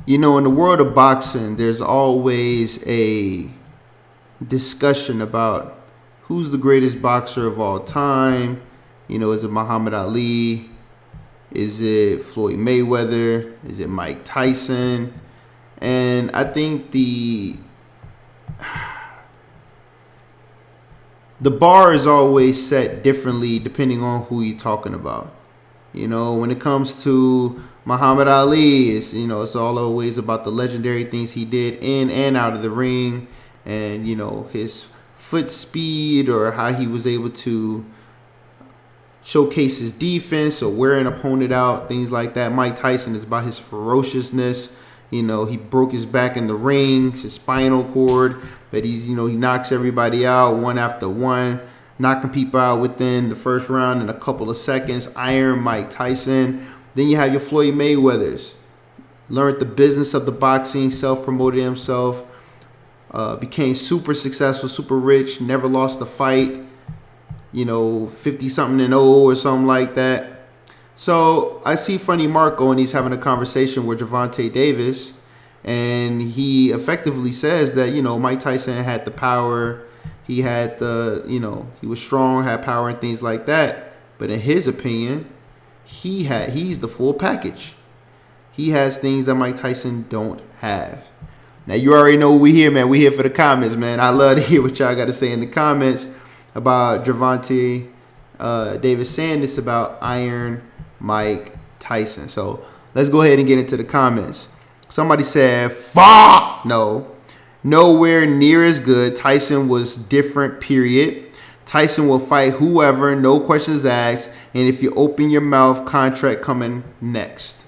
You know, in the world of boxing, there's always a discussion about who's the greatest boxer of all time. You know, is it Muhammad Ali? Is it Floyd Mayweather? Is it Mike Tyson? And I think the bar is always set differently depending on who you're talking about. You know, when it comes to Muhammad Ali, it's all always about the legendary things he did in and out of the ring, and his foot speed or how he was able to showcase his defense or wear an opponent out, things like that. Mike Tyson is about his ferociousness. He broke his back in the ring, his spinal cord, but he knocks everybody out one after one, knocking people out within the first round in a couple of seconds. Iron Mike Tyson. Then you have your Floyd Mayweathers. Learned the business of the boxing, self-promoted himself, became super successful, super rich, never lost a fight, 50-something and 0 or something like that. So I see Funny Marco, and he's having a conversation with Gervonta Davis, and he effectively says that, Mike Tyson had the power, he had he was strong, had power and things like that. But in his opinion, he's the full package. He has things that Mike Tyson don't have. Now, you already know what we here, man. We here for the comments, man. I love to hear what y'all got to say in the comments about Gervonta Davis saying this about Iron Mike Tyson. So let's go ahead and get into the comments. Somebody said, fuck! No. Nowhere near as good. Tyson was different, period. Tyson will fight whoever, no questions asked, and if you open your mouth, contract coming next.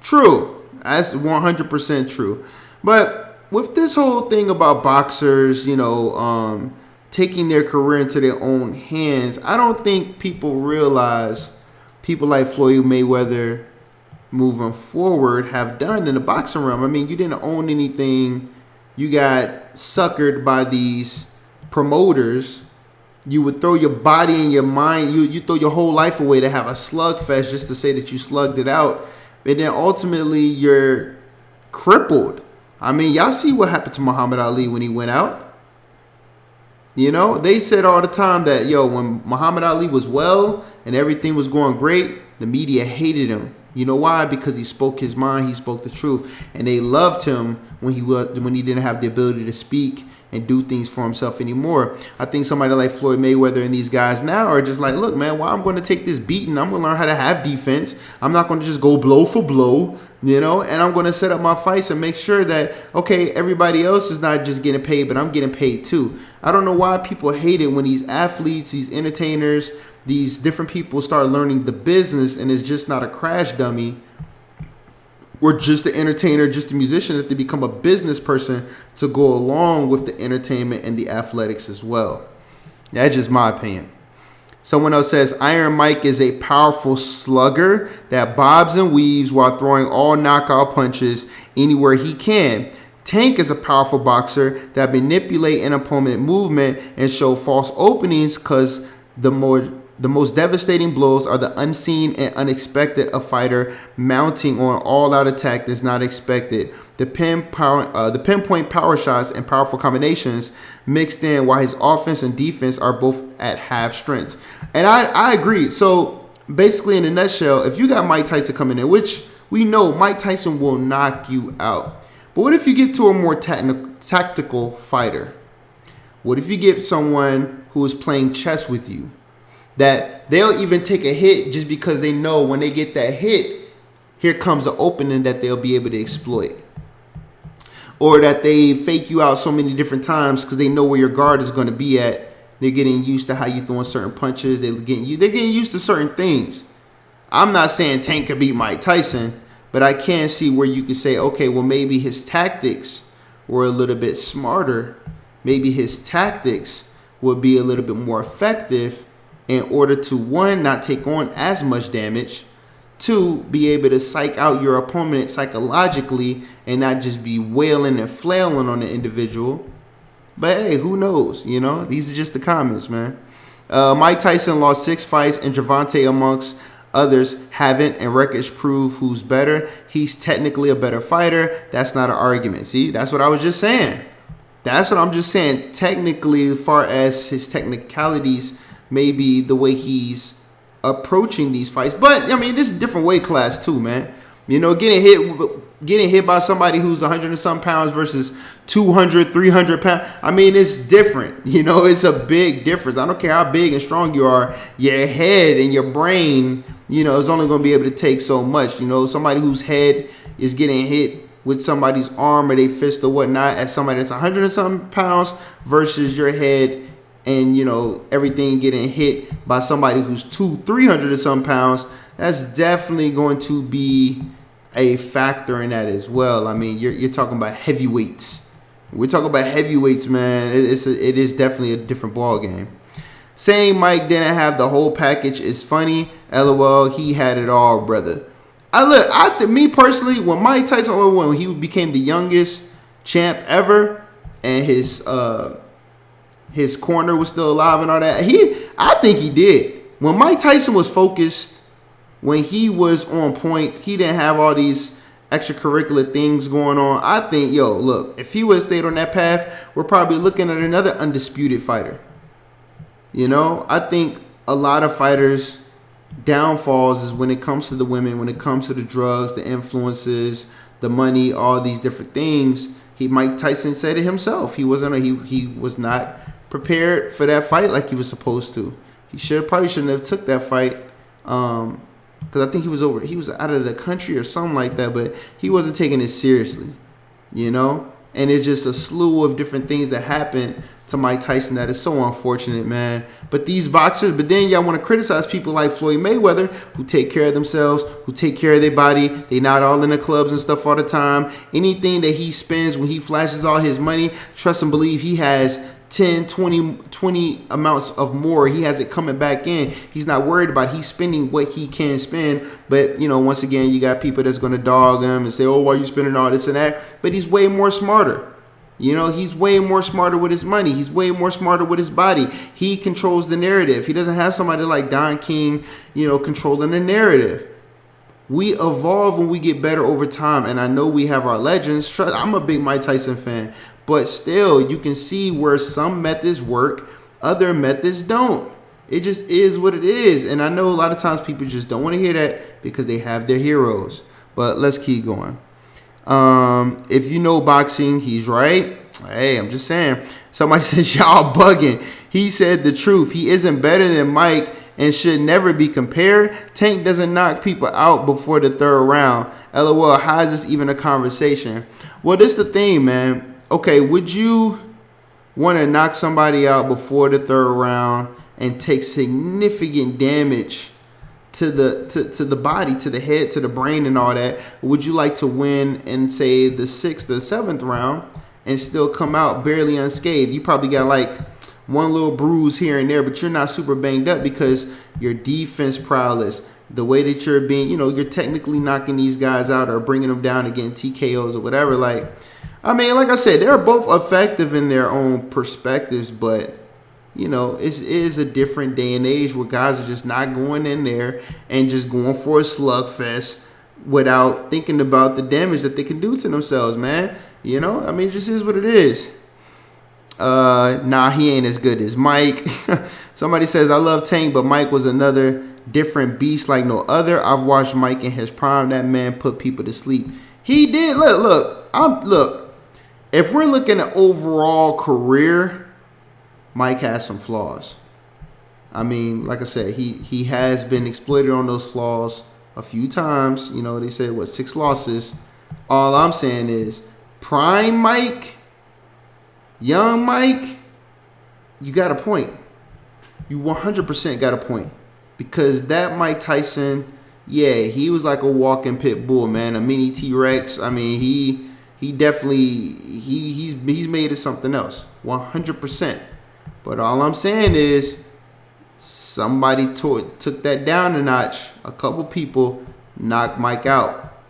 True. That's 100% true. But with this whole thing about boxers, taking their career into their own hands, I don't think people realize people like Floyd Mayweather moving forward have done in the boxing realm. I mean, you didn't own anything. You got suckered by these promoters. You would throw your body and your mind, you throw your whole life away to have a slugfest just to say that you slugged it out. And then ultimately you're crippled. I mean, y'all see what happened to Muhammad Ali when he went out. They said all the time that, when Muhammad Ali was well and everything was going great, the media hated him. You know why? Because he spoke his mind, he spoke the truth. And they loved him when he didn't have the ability to speak and do things for himself anymore. I think somebody like Floyd Mayweather and these guys now are just like, look, man, I'm going to take this beating. I'm going to learn how to have defense. I'm not going to just go blow for blow, and I'm going to set up my fights and make sure that, okay, everybody else is not just getting paid, but I'm getting paid too. I don't know why people hate it when these athletes, these entertainers, these different people start learning the business and it's just not a crash dummy or just the entertainer, just the musician, that they become a business person to go along with the entertainment and the athletics as well. That's just my opinion. Someone else says, Iron Mike is a powerful slugger that bobs and weaves while throwing all knockout punches anywhere he can. Tank is a powerful boxer that manipulate an opponent movement and show false openings because the most devastating blows are the unseen and unexpected. A fighter mounting on all-out attack that's not expected. The pinpoint power shots and powerful combinations mixed in while his offense and defense are both at half strengths. And I agree. So basically, in a nutshell, if you got Mike Tyson coming in, which we know Mike Tyson will knock you out. But what if you get to a more tactical fighter? What if you get someone who is playing chess with you? That they'll even take a hit just because they know when they get that hit, here comes an opening that they'll be able to exploit. Or that they fake you out so many different times because they know where your guard is going to be at. They're getting used to how you're throwing certain punches. They're getting used to certain things. I'm not saying Tank could beat Mike Tyson, but I can see where you could say, okay, well, maybe his tactics were a little bit smarter. Maybe his tactics would be a little bit more effective in order to, one, not take on as much damage, two, be able to psych out your opponent psychologically and not just be wailing and flailing on the individual. But hey, who knows? These are just the comments, man. Mike Tyson lost 6 fights and Gervonta amongst Others haven't, and records prove who's better. He's technically a better fighter. That's not an argument. See, that's what I was just saying. That's what I'm just saying. Technically, as far as his technicalities, maybe the way he's approaching these fights. But, I mean, this is a different weight class too, man. You know, getting hit by somebody who's 100 and some pounds versus 200, 300 pounds. I mean, it's different. You know, it's a big difference. I don't care how big and strong you are. Your head and your brain, you know, is only going to be able to take so much. You know, somebody whose head is getting hit with somebody's arm or their fist or whatnot as somebody that's 100 and some pounds versus your head and, you know, everything getting hit by somebody who's 300 and some pounds. That's definitely going to be a factor in that as well. I mean, you're talking about heavyweights. We're talking about heavyweights, man. It is definitely a different ball game. Saying Mike didn't have the whole package is funny. LOL, he had it all, brother. Me personally, when Mike Tyson, when he became the youngest champ ever, and his corner was still alive and all that, I think he did. When Mike Tyson was focused, when he was on point, he didn't have all these extracurricular things going on. I think, look, if he would have stayed on that path, we're probably looking at another undisputed fighter. You know, I think a lot of fighters' downfalls is when it comes to the women, when it comes to the drugs, the influences, the money, all these different things. Mike Tyson said it himself. He was not prepared for that fight like he was supposed to. He probably shouldn't have took that fight. Because I think he was out of the country or something like that, but he wasn't taking it seriously, you know? And it's just a slew of different things that happened to Mike Tyson that is so unfortunate, man. But these boxers, but then y'all want to criticize people like Floyd Mayweather who take care of themselves, who take care of their body. They not all in the clubs and stuff all the time. Anything that he spends when he flashes all his money, trust and believe he has 10, 20 amounts of more. He has it coming back in. He's not worried about he's spending what he can spend. But, you know, once again, you got people that's going to dog him and say, oh, why are you spending all this and that? But he's way more smarter. You know, he's way more smarter with his money. He's way more smarter with his body. He controls the narrative. He doesn't have somebody like Don King, you know, controlling the narrative. We evolve when we get better over time. And I know we have our legends. I'm a big Mike Tyson fan. But still, you can see where some methods work, other methods don't. It just is what it is. And I know a lot of times people just don't want to hear that because they have their heroes. But let's keep going. If you know boxing, he's right. Hey, I'm just saying. Somebody says, y'all bugging. He said the truth. He isn't better than Mike and should never be compared. Tank doesn't knock people out before the third round. LOL, how is this even a conversation? Well, this is the thing, man. Okay, would you want to knock somebody out before the third round and take significant damage to the body, to the head, to the brain and all that? Would you like to win in, say, the 6th or 7th round and still come out barely unscathed? You probably got like one little bruise here and there, but you're not super banged up because your defense prowess, the way that you're being, you know, you're technically knocking these guys out or bringing them down and getting TKOs or whatever. Like, I mean, like I said, they're both effective in their own perspectives, but, you know, it is a different day and age where guys are just not going in there and just going for a slugfest without thinking about the damage that they can do to themselves, man. You know, I mean, it just is what it is. Nah, he ain't as good as Mike. Somebody says, I love Tank, but Mike was another different beast like no other. I've watched Mike in his prime. That man put people to sleep. He did. Look. If we're looking at overall career, Mike has some flaws. I mean, like I said, he has been exploited on those flaws a few times. You know, they said, 6 losses. All I'm saying is, prime Mike, young Mike, you got a point. You 100% got a point. Because that Mike Tyson, yeah, he was like a walking pit bull, man, a mini T-Rex. I mean, he definitely, he's made it something else, 100%. But all I'm saying is somebody took that down a notch. A couple people knocked Mike out.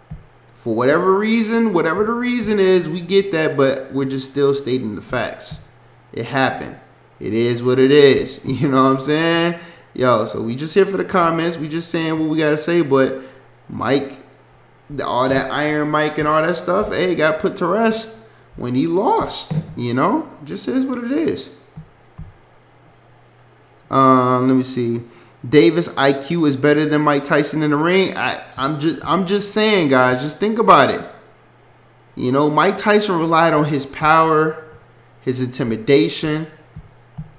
For whatever the reason is, we get that, but we're just still stating the facts. It happened. It is what it is. You know what I'm saying? Yo, so we just here for the comments. We just saying what we gotta say. But Mike, all that Iron Mike and all that stuff, hey, got put to rest when he lost. You know, just is what it is. Let me see. Davis IQ is better than Mike Tyson in the ring. I'm just saying, guys. Just think about it. You know, Mike Tyson relied on his power, his intimidation.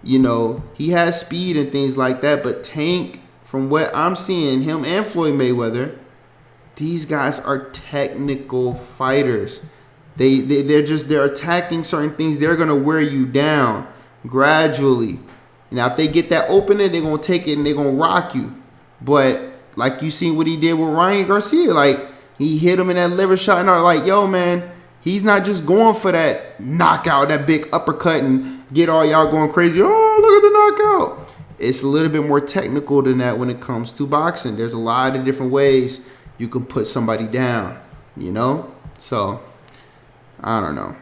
You know, he has speed and things like that. But Tank, from what I'm seeing, him and Floyd Mayweather, these guys are technical fighters. They're attacking certain things. They're gonna wear you down gradually. Now, if they get that opening, they're gonna take it and they're gonna rock you. But like you seen what he did with Ryan Garcia, like he hit him in that liver shot, and I'm like, yo, man, he's not just going for that knockout, that big uppercut, and get all y'all going crazy. Oh, look at the knockout. It's a little bit more technical than that when it comes to boxing. There's a lot of different ways you can put somebody down, you know? So, I don't know.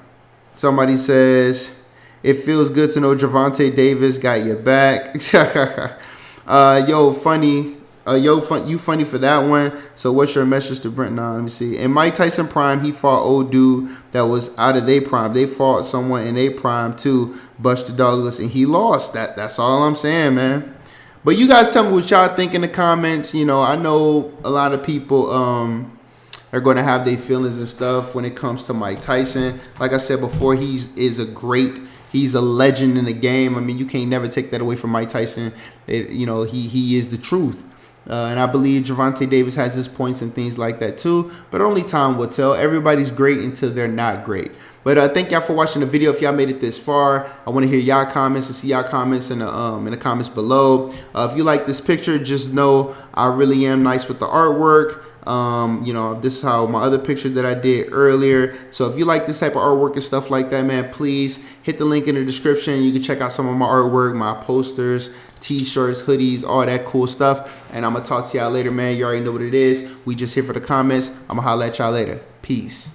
Somebody says, it feels good to know Gervonta Davis got your back. Yo, funny. You funny for that one. So what's your message to Brent? Nah, let me see. In Mike Tyson prime, he fought old dude that was out of their prime. They fought someone in their prime too, Buster Douglas, and he lost. That's all I'm saying, man. But you guys tell me what y'all think in the comments. You know, I know a lot of people are going to have their feelings and stuff when it comes to Mike Tyson. Like I said before, he's a legend in the game. I mean, you can't never take that away from Mike Tyson. He is the truth. And I believe Gervonta Davis has his points and things like that too. But only time will tell. Everybody's great until they're not great. But thank y'all for watching the video. If y'all made it this far, I want to hear y'all comments and see y'all comments in the comments below. If you like this picture, just know I really am nice with the artwork. This is how my other picture that I did earlier. So if you like this type of artwork and stuff like that, man, please hit the link in the description. You can check out some of my artwork, my posters, t-shirts, hoodies, all that cool stuff. And I'm gonna talk to y'all later, man. You already know what it is. We just here for the comments. I'm gonna holler at y'all later. Peace.